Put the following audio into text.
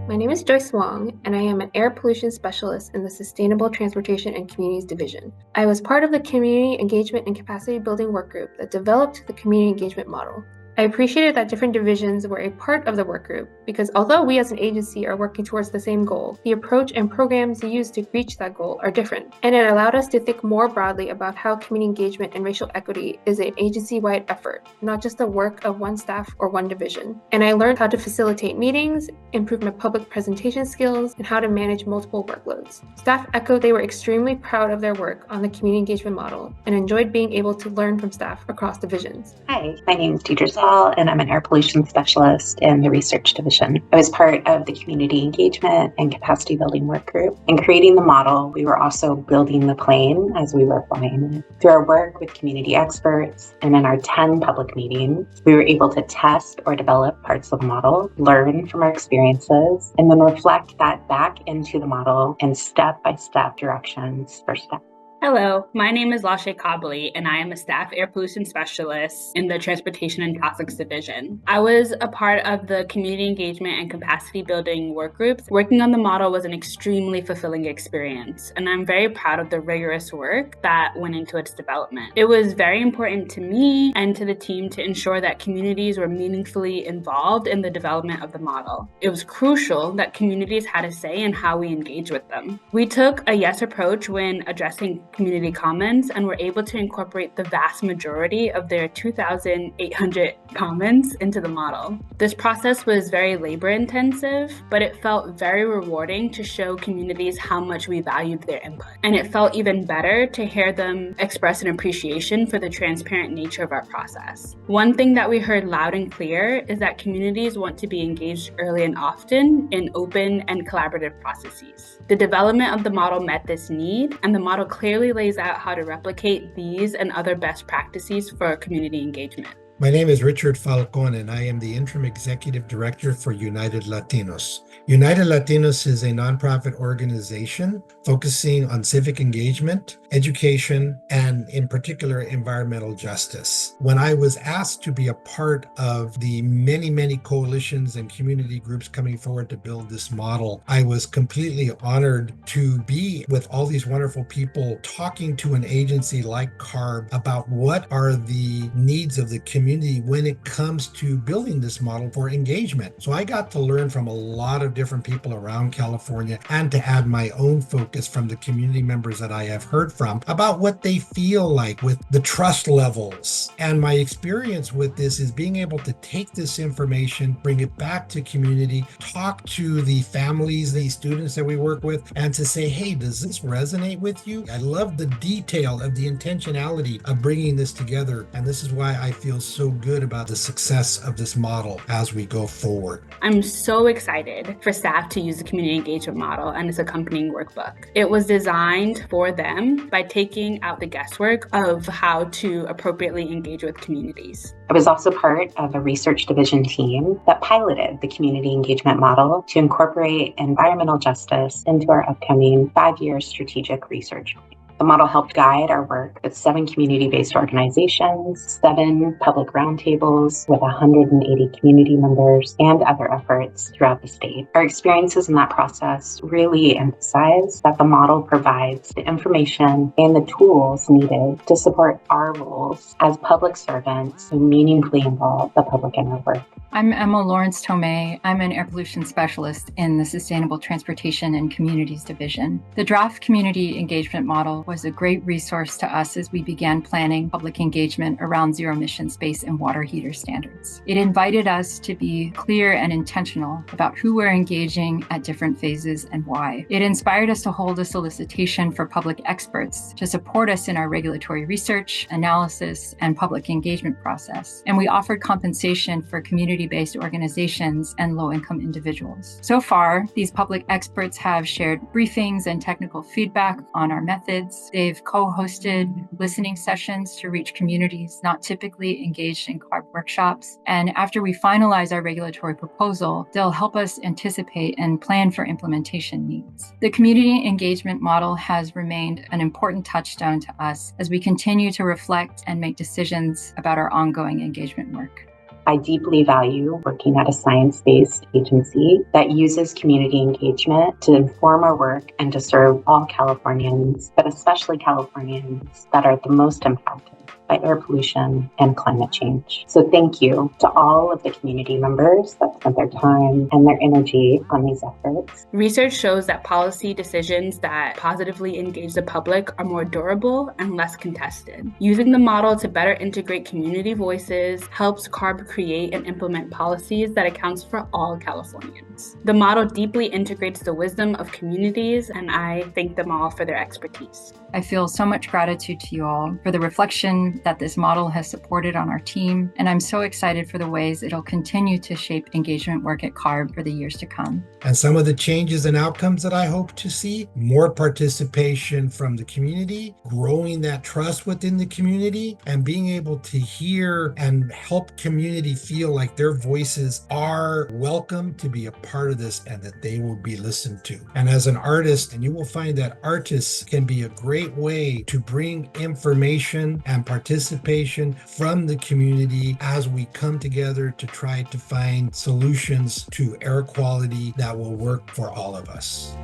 My name is Joyce Wong, and I am an air pollution specialist in the Sustainable Transportation and Communities Division. I was part of the Community Engagement and Capacity Building Work Group that developed the Community Engagement Model. I appreciated that different divisions were a part of the work group because although we as an agency are working towards the same goal, the approach and programs used to reach that goal are different. And it allowed us to think more broadly about how community engagement and racial equity is an agency-wide effort, not just the work of one staff or one division. And I learned how to facilitate meetings, improve my public presentation skills, and how to manage multiple workloads. Staff echoed they were extremely proud of their work on the community engagement model and enjoyed being able to learn from staff across divisions. Hi, my name is Deidre Saul, and I'm an air pollution specialist in the research division. I was part of the community engagement and capacity building work group. In creating the model, we were also building the plane as we were flying it. Through our work with community experts and in our 10 public meetings, we were able to test or develop parts of the model, learn from our experiences, and then reflect that back into the model in step-by-step directions for staff. Hello, my name is Lashe Kabli, and I am a staff air pollution specialist in the Transportation and Plastics Division. I was a part of the community engagement and capacity building work groups. Working on the model was an extremely fulfilling experience, and I'm very proud of the rigorous work that went into its development. It was very important to me and to the team to ensure that communities were meaningfully involved in the development of the model. It was crucial that communities had a say in how we engage with them. We took a yes approach when addressing community comments and were able to incorporate the vast majority of their 2,800 comments into the model. This process was very labor intensive, but it felt very rewarding to show communities how much we valued their input. And it felt even better to hear them express an appreciation for the transparent nature of our process. One thing that we heard loud and clear is that communities want to be engaged early and often in open and collaborative processes. The development of the model met this need, and the model clearly lays out how to replicate these and other best practices for community engagement. My name is Richard Falcon, and I am the Interim Executive Director for United Latinos. United Latinos is a nonprofit organization focusing on civic engagement, education, and in particular, environmental justice. When I was asked to be a part of the many coalitions and community groups coming forward to build this model, I was completely honored to be with all these wonderful people talking to an agency like CARB about what are the needs of the community when it comes to building this model for engagement. So I got to learn from a lot of different people around California and to add my own focus from the community members that I have heard from about what they feel like with the trust levels. And my experience with this is being able to take this information, bring it back to community, talk to the families, the students that we work with, and to say, hey, does this resonate with you? I love the detail of the intentionality of bringing this together. And this is why I feel so good about the success of this model as we go forward. I'm so excited for staff to use the community engagement model and its accompanying workbook. It was designed for them by taking out the guesswork of how to appropriately engage with communities. I was also part of a research division team that piloted the community engagement model to incorporate environmental justice into our upcoming 5-year strategic research plan. The model helped guide our work with 7 community-based organizations, 7 public roundtables with 180 community members, and other efforts throughout the state. Our experiences in that process really emphasize that the model provides the information and the tools needed to support our roles as public servants who meaningfully involve the public in our work. I'm Emma Lawrence Tomei. I'm an air pollution specialist in the Sustainable Transportation and Communities Division. The draft community engagement model was a great resource to us as we began planning public engagement around zero-emission space and water heater standards. It invited us to be clear and intentional about who we're engaging at different phases and why. It inspired us to hold a solicitation for public experts to support us in our regulatory research, analysis, and public engagement process. And we offered compensation for community-based organizations and low-income individuals. So far, these public experts have shared briefings and technical feedback on our methods. They've co-hosted listening sessions to reach communities not typically engaged in CARB workshops. And after we finalize our regulatory proposal, they'll help us anticipate and plan for implementation needs. The community engagement model has remained an important touchstone to us as we continue to reflect and make decisions about our ongoing engagement work. I deeply value working at a science-based agency that uses community engagement to inform our work and to serve all Californians, but especially Californians that are the most impacted by air pollution and climate change. So thank you to all of the community members that spent their time and their energy on these efforts. Research shows that policy decisions that positively engage the public are more durable and less contested. Using the model to better integrate community voices helps CARB create and implement policies that accounts for all Californians. The model deeply integrates the wisdom of communities, and I thank them all for their expertise. I feel so much gratitude to you all for the reflection that this model has supported on our team, and I'm so excited for the ways it'll continue to shape engagement work at CARB for the years to come. And some of the changes and outcomes that I hope to see: more participation from the community, growing that trust within the community, and being able to hear and help community feel like their voices are welcome to be a part of this and that they will be listened to. And as an artist, and you will find that artists can be a great way to bring information and participation from the community as we come together to try to find solutions to air quality that will work for all of us.